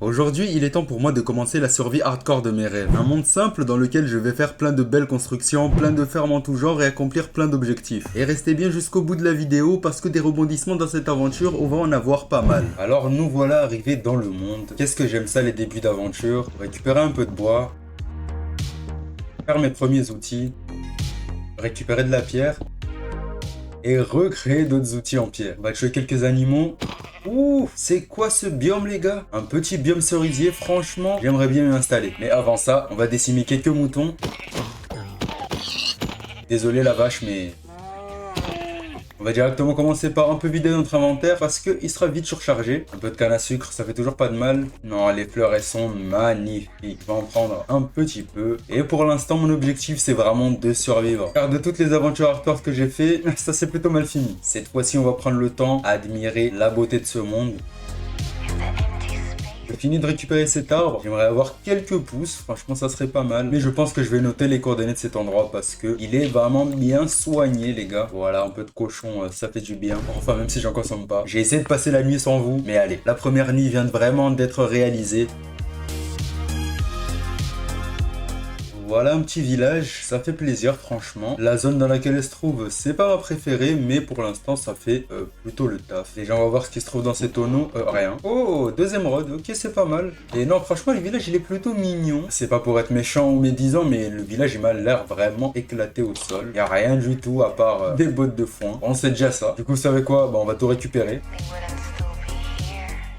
Aujourd'hui, il est temps pour moi de commencer la survie hardcore de mes rêves. Un monde simple dans lequel je vais faire plein de belles constructions, plein de fermes en tout genre et accomplir plein d'objectifs. Et restez bien jusqu'au bout de la vidéo parce que des rebondissements dans cette aventure, on va en avoir pas mal. Alors nous voilà arrivés dans le monde. Qu'est-ce que j'aime ça les débuts d'aventure. Récupérer un peu de bois. Faire mes premiers outils. Récupérer de la pierre. Et recréer d'autres outils en pierre. On va tuer quelques animaux. Ouh, c'est quoi ce biome les gars? Un petit biome cerisier, franchement, j'aimerais bien m'y installer. Mais avant ça, on va décimer quelques moutons. Désolé la vache, mais... On va directement commencer par un peu vider notre inventaire parce qu'il sera vite surchargé. Un peu de canne à sucre, ça fait toujours pas de mal. Non, les fleurs, elles sont magnifiques. Je vais en prendre un petit peu. Et pour l'instant, mon objectif, c'est vraiment de survivre. Car de toutes les aventures hardcore que j'ai fait, ça s'est plutôt mal fini. Cette fois-ci, on va prendre le temps à admirer la beauté de ce monde. J'ai fini de récupérer cet arbre, j'aimerais avoir quelques pousses, franchement ça serait pas mal. Mais je pense que je vais noter les coordonnées de cet endroit parce que il est vraiment bien soigné les gars. Voilà, un peu de cochon, ça fait du bien. Enfin même si j'en consomme pas. J'ai essayé de passer la nuit sans vous, mais allez, la première nuit vient vraiment d'être réalisée. Voilà un petit village, ça fait plaisir franchement. La zone dans laquelle elle se trouve, c'est pas ma préférée, mais pour l'instant ça fait plutôt le taf. Déjà on va voir ce qui se trouve dans ces tonneaux, rien. Oh, deuxième road, ok c'est pas mal. Et non franchement le village il est plutôt mignon. C'est pas pour être méchant ou médisant, mais le village il m'a l'air vraiment éclaté au sol. Y a rien du tout à part des bottes de foin. Bon c'est déjà ça. Du coup vous savez quoi, bah on va tout récupérer.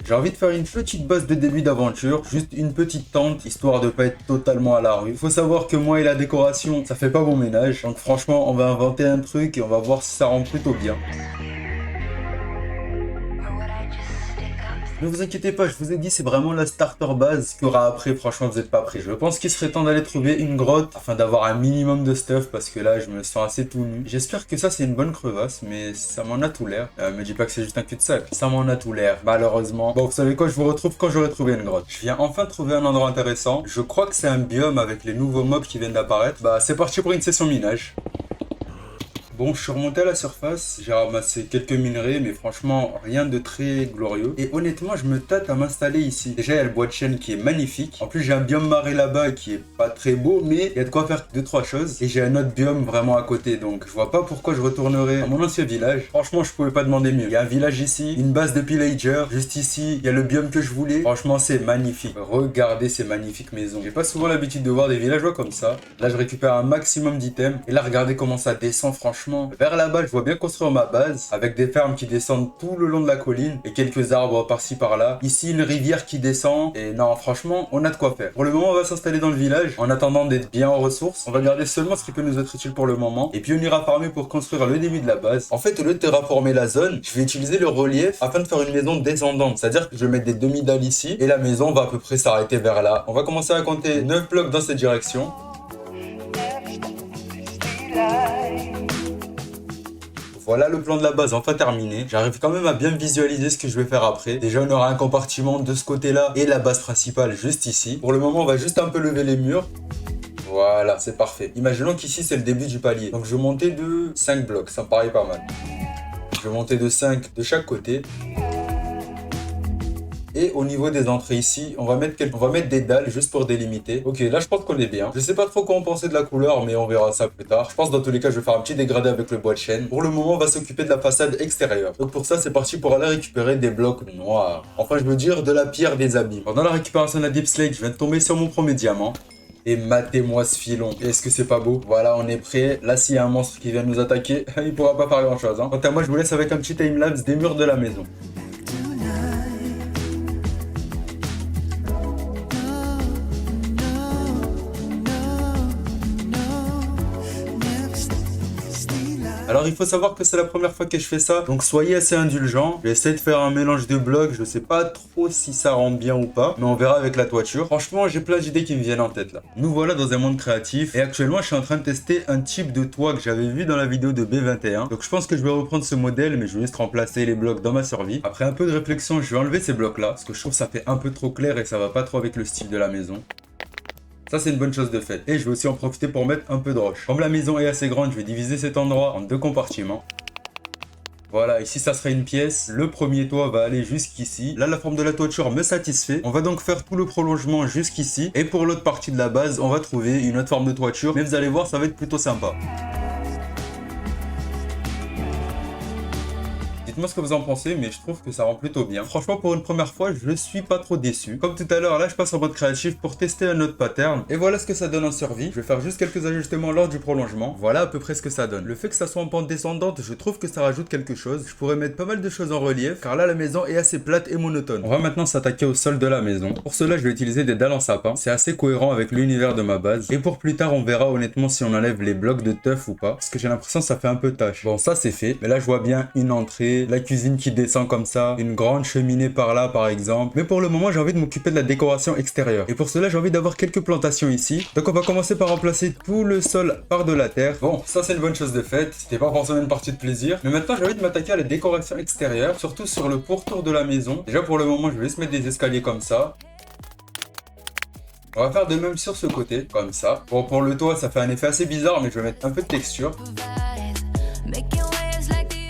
J'ai envie de faire une petite base de début d'aventure, juste une petite tente, histoire de pas être totalement à la rue. Faut savoir que moi et la décoration, ça fait pas bon ménage. Donc franchement, on va inventer un truc et on va voir si ça rend plutôt bien. Ne vous inquiétez pas, je vous ai dit, c'est vraiment la starter base qu'il y aura après. Franchement, vous n'êtes pas prêts. Je pense qu'il serait temps d'aller trouver une grotte afin d'avoir un minimum de stuff parce que là, je me sens assez tout nu. J'espère que ça, c'est une bonne crevasse, mais ça m'en a tout l'air. Me dis pas que c'est juste un cul-de-sac. Ça m'en a tout l'air, malheureusement. Bon, vous savez quoi, je vous retrouve quand j'aurai trouvé une grotte. Je viens enfin trouver un endroit intéressant. Je crois que c'est un biome avec les nouveaux mobs qui viennent d'apparaître. Bah, c'est parti pour une session minage. Bon, je suis remonté à la surface, j'ai ramassé quelques minerais, mais franchement, rien de très glorieux. Et honnêtement, je me tâte à m'installer ici. Déjà, il y a le bois de chêne qui est magnifique. En plus, j'ai un biome marais là-bas qui est pas très beau, mais il y a de quoi faire 2-3 choses. Et j'ai un autre biome vraiment à côté, donc je vois pas pourquoi je retournerai à mon ancien village. Franchement, je pouvais pas demander mieux. Il y a un village ici, une base de pillager, juste ici, il y a le biome que je voulais. Franchement, c'est magnifique. Regardez ces magnifiques maisons. J'ai pas souvent l'habitude de voir des villageois comme ça. Là, je récupère un maximum d'items. Et là, regardez comment ça descend, franchement. Vers là-bas, je vois bien construire ma base avec des fermes qui descendent tout le long de la colline et quelques arbres par-ci par-là. Ici, une rivière qui descend et non, franchement, on a de quoi faire. Pour le moment, on va s'installer dans le village en attendant d'être bien en ressources. On va garder seulement ce qui peut nous être utile pour le moment et puis on ira farmer pour construire le début de la base. En fait, au lieu de terraformer la zone, je vais utiliser le relief afin de faire une maison descendante. C'est-à-dire que je vais mettre des demi-dalles ici et la maison va à peu près s'arrêter vers là. On va commencer à compter 9 blocs dans cette direction. Voilà le plan de la base enfin terminé. J'arrive quand même à bien visualiser ce que je vais faire après. Déjà on aura un compartiment de ce côté-là et la base principale juste ici. Pour le moment on va juste un peu lever les murs. Voilà, c'est parfait. Imaginons qu'ici c'est le début du palier. Donc je vais monter de 5 blocs, ça me paraît pas mal. Je vais monter de 5 de chaque côté. Et au niveau des entrées ici, on va mettre des dalles juste pour délimiter. Ok, là je pense qu'on est bien. Je sais pas trop quoi en penser de la couleur, mais on verra ça plus tard. Je pense dans tous les cas, je vais faire un petit dégradé avec le bois de chêne. Pour le moment, on va s'occuper de la façade extérieure. Donc pour ça, c'est parti pour aller récupérer des blocs noirs. Enfin, je veux dire de la pierre des abîmes. Pendant la récupération de la Deep Slate, je viens de tomber sur mon premier diamant. Et matez-moi ce filon. Est-ce que c'est pas beau? Voilà, on est prêt. Là, s'il y a un monstre qui vient nous attaquer, il pourra pas faire grand chose. Quant à moi, je vous laisse avec un petit timelapse des murs de la maison. Alors il faut savoir que c'est la première fois que je fais ça, donc soyez assez indulgents. Je vais essayer de faire un mélange de blocs, je sais pas trop si ça rend bien ou pas, mais on verra avec la toiture. Franchement, j'ai plein d'idées qui me viennent en tête là. Nous voilà dans un monde créatif, et actuellement je suis en train de tester un type de toit que j'avais vu dans la vidéo de B21. Donc je pense que je vais reprendre ce modèle, mais je vais juste remplacer les blocs dans ma survie. Après un peu de réflexion, je vais enlever ces blocs là, parce que je trouve que ça fait un peu trop clair et ça va pas trop avec le style de la maison. Ça c'est une bonne chose de fait. Et je vais aussi en profiter pour mettre un peu de roche. Comme la maison est assez grande, je vais diviser cet endroit en 2 compartiments. Voilà, ici ça serait une pièce. Le premier toit va aller jusqu'ici. Là, la forme de la toiture me satisfait. On va donc faire tout le prolongement jusqu'ici. Et pour l'autre partie de la base, on va trouver une autre forme de toiture. Mais vous allez voir, ça va être plutôt sympa. Dites-moi ce que vous en pensez, mais je trouve que ça rend plutôt bien. Franchement, pour une première fois, je suis pas trop déçu. Comme tout à l'heure, là, je passe en mode créatif pour tester un autre pattern. Et voilà ce que ça donne en survie. Je vais faire juste quelques ajustements lors du prolongement. Voilà à peu près ce que ça donne. Le fait que ça soit en pente descendante, je trouve que ça rajoute quelque chose. Je pourrais mettre pas mal de choses en relief, car là, la maison est assez plate et monotone. On va maintenant s'attaquer au sol de la maison. Pour cela, je vais utiliser des dalles en sapin. C'est assez cohérent avec l'univers de ma base. Et pour plus tard, on verra honnêtement si on enlève les blocs de teuf ou pas. Parce que j'ai l'impression que ça fait un peu tâche. Bon, ça c'est fait. Mais là, je vois bien une entrée, la cuisine qui descend comme ça, une grande cheminée par là par exemple. Mais pour le moment, j'ai envie de m'occuper de la décoration extérieure. Et pour cela, j'ai envie d'avoir quelques plantations ici. Donc on va commencer par remplacer tout le sol par de la terre. Bon, ça c'est une bonne chose de faite. C'était pas forcément une partie de plaisir. Mais maintenant, j'ai envie de m'attaquer à la décoration extérieure, surtout sur le pourtour de la maison. Déjà pour le moment, je vais juste mettre des escaliers comme ça. On va faire de même sur ce côté, comme ça. Bon, pour le toit, ça fait un effet assez bizarre, mais je vais mettre un peu de texture.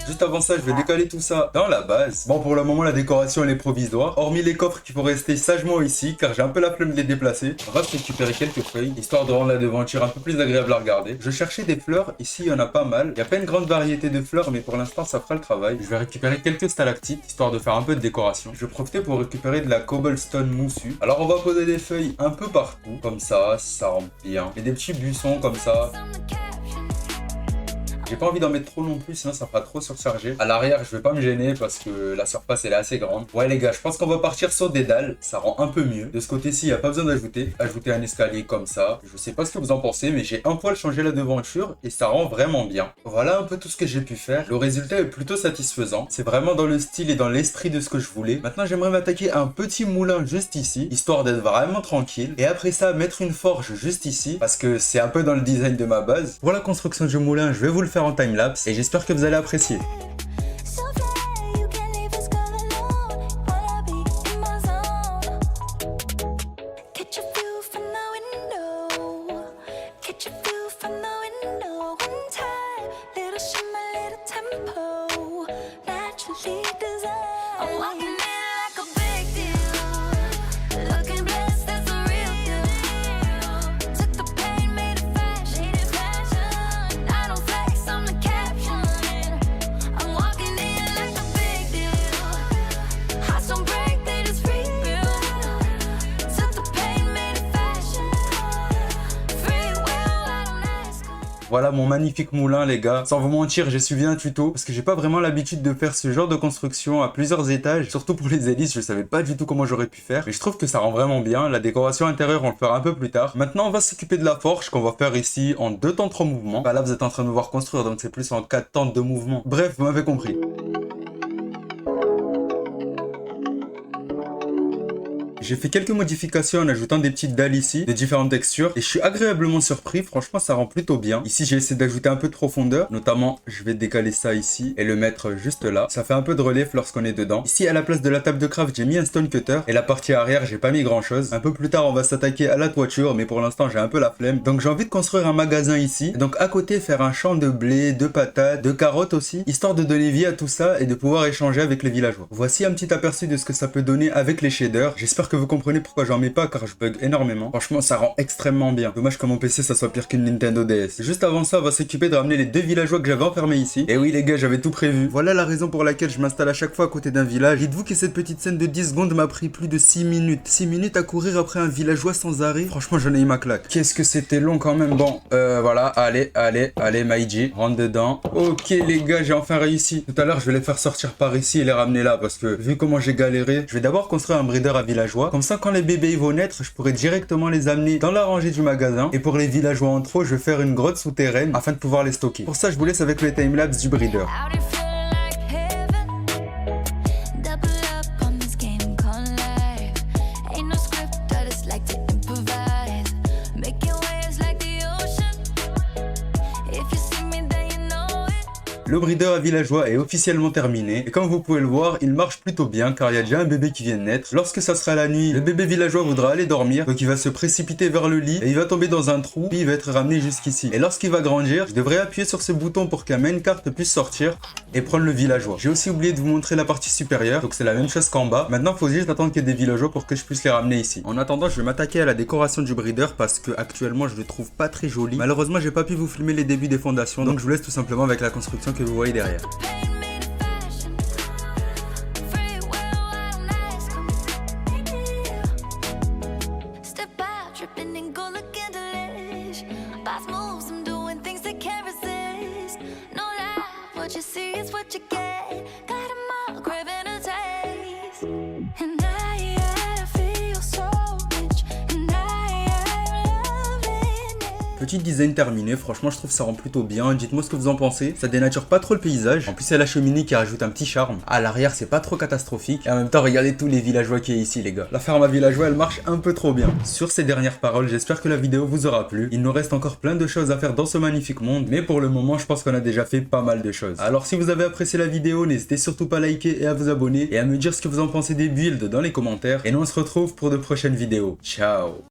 Juste avant ça, je vais décaler tout ça dans la base. Bon, pour le moment, la décoration, elle est provisoire. Hormis les coffres qui vont rester sagement ici, car j'ai un peu la flemme de les déplacer. On va récupérer quelques feuilles, histoire de rendre la devanture un peu plus agréable à regarder. Je cherchais des fleurs. Ici, il y en a pas mal. Il n'y a pas une grande variété de fleurs, mais pour l'instant, ça fera le travail. Je vais récupérer quelques stalactites, histoire de faire un peu de décoration. Je vais profiter pour récupérer de la cobblestone moussue. Alors, on va poser des feuilles un peu partout, comme ça rend bien. Et des petits buissons comme ça. J'ai pas envie d'en mettre trop non plus, sinon ça fera trop surchargé. À l'arrière, je vais pas me gêner parce que la surface elle est assez grande. Ouais les gars, je pense qu'on va partir sur des dalles. Ça rend un peu mieux. De ce côté-ci, il n'y a pas besoin d'ajouter. Ajouter un escalier comme ça. Je sais pas ce que vous en pensez, mais j'ai un poil changé la devanture et ça rend vraiment bien. Voilà un peu tout ce que j'ai pu faire. Le résultat est plutôt satisfaisant. C'est vraiment dans le style et dans l'esprit de ce que je voulais. Maintenant, j'aimerais m'attaquer à un petit moulin juste ici, histoire d'être vraiment tranquille. Et après ça, mettre une forge juste ici, parce que c'est un peu dans le design de ma base. Pour la construction du moulin, je vais vous le faire en timelapse et j'espère que vous allez apprécier. Voilà mon magnifique moulin les gars. Sans vous mentir, j'ai suivi un tuto parce que j'ai pas vraiment l'habitude de faire ce genre de construction à plusieurs étages. Surtout pour les hélices, je savais pas du tout comment j'aurais pu faire. Mais je trouve que ça rend vraiment bien. La décoration intérieure, on le fera un peu plus tard. Maintenant, on va s'occuper de la forge qu'on va faire ici en 2 temps 3 mouvements. Bah là, vous êtes en train de me voir construire, donc c'est plus en 4 temps de 2 mouvements. Bref, vous m'avez compris. J'ai fait quelques modifications en ajoutant des petites dalles ici, de différentes textures, et je suis agréablement surpris, franchement ça rend plutôt bien. Ici j'ai essayé d'ajouter un peu de profondeur, notamment je vais décaler ça ici et le mettre juste là. Ça fait un peu de relief lorsqu'on est dedans. Ici à la place de la table de craft, j'ai mis un stone cutter, et la partie arrière j'ai pas mis grand chose. Un peu plus tard on va s'attaquer à la toiture, mais pour l'instant j'ai un peu la flemme. Donc j'ai envie de construire un magasin ici, et donc à côté faire un champ de blé, de patates, de carottes aussi, histoire de donner vie à tout ça et de pouvoir échanger avec les villageois. Voici un petit aperçu de ce que ça peut donner avec les shaders. J'espère que vous comprenez pourquoi j'en mets pas, car je bug énormément. Franchement ça rend extrêmement bien. Dommage que mon PC ça soit pire qu'une Nintendo DS. Juste avant ça, on va s'occuper de ramener les 2 villageois que j'avais enfermés ici. Et oui les gars, j'avais tout prévu. Voilà la raison pour laquelle je m'installe à chaque fois à côté d'un village. Dites-vous que cette petite scène de 10 secondes m'a pris plus de 6 minutes. 6 minutes à courir après un villageois sans arrêt. Franchement j'en ai eu ma claque. Qu'est-ce que c'était long quand même. Bon, voilà, allez, Maiji, rentre dedans. Ok les gars, j'ai enfin réussi. Tout à l'heure je vais les faire sortir par ici et les ramener là, parce que vu comment j'ai galéré, je vais d'abord construire un breeder à villageois. Comme ça quand les bébés vont naître, je pourrais directement les amener dans la rangée du magasin. Et pour les villageois en trop, je vais faire une grotte souterraine afin de pouvoir les stocker. Pour ça je vous laisse avec le timelapse du breeder. Le breeder à villageois est officiellement terminé et comme vous pouvez le voir, il marche plutôt bien car il y a déjà un bébé qui vient de naître. Lorsque ça sera la nuit, le bébé villageois voudra aller dormir, donc il va se précipiter vers le lit et il va tomber dans un trou puis il va être ramené jusqu'ici. Et lorsqu'il va grandir, je devrais appuyer sur ce bouton pour qu'un main cart puisse sortir et prendre le villageois. J'ai aussi oublié de vous montrer la partie supérieure, donc c'est la même chose qu'en bas. Maintenant, il faut juste attendre qu'il y ait des villageois pour que je puisse les ramener ici. En attendant, je vais m'attaquer à la décoration du breeder parce que actuellement je le trouve pas très joli. Malheureusement, j'ai pas pu vous filmer les débuts des fondations, donc je vous laisse tout simplement avec la construction que vous voyez derrière. What you see is what you get. Got 'em all craving a taste. And I feel so rich. And I'm loving it. Petit design terminé, franchement je trouve ça rend plutôt bien, dites-moi ce que vous en pensez, ça dénature pas trop le paysage, en plus c'est la cheminée qui rajoute un petit charme, à l'arrière c'est pas trop catastrophique, et en même temps regardez tous les villageois qui est ici les gars, la ferme à villageois elle marche un peu trop bien. Sur ces dernières paroles, j'espère que la vidéo vous aura plu, il nous reste encore plein de choses à faire dans ce magnifique monde, mais pour le moment je pense qu'on a déjà fait pas mal de choses. Alors si vous avez apprécié la vidéo, n'hésitez surtout pas à liker et à vous abonner, et à me dire ce que vous en pensez des builds dans les commentaires, et nous on se retrouve pour de prochaines vidéos, ciao.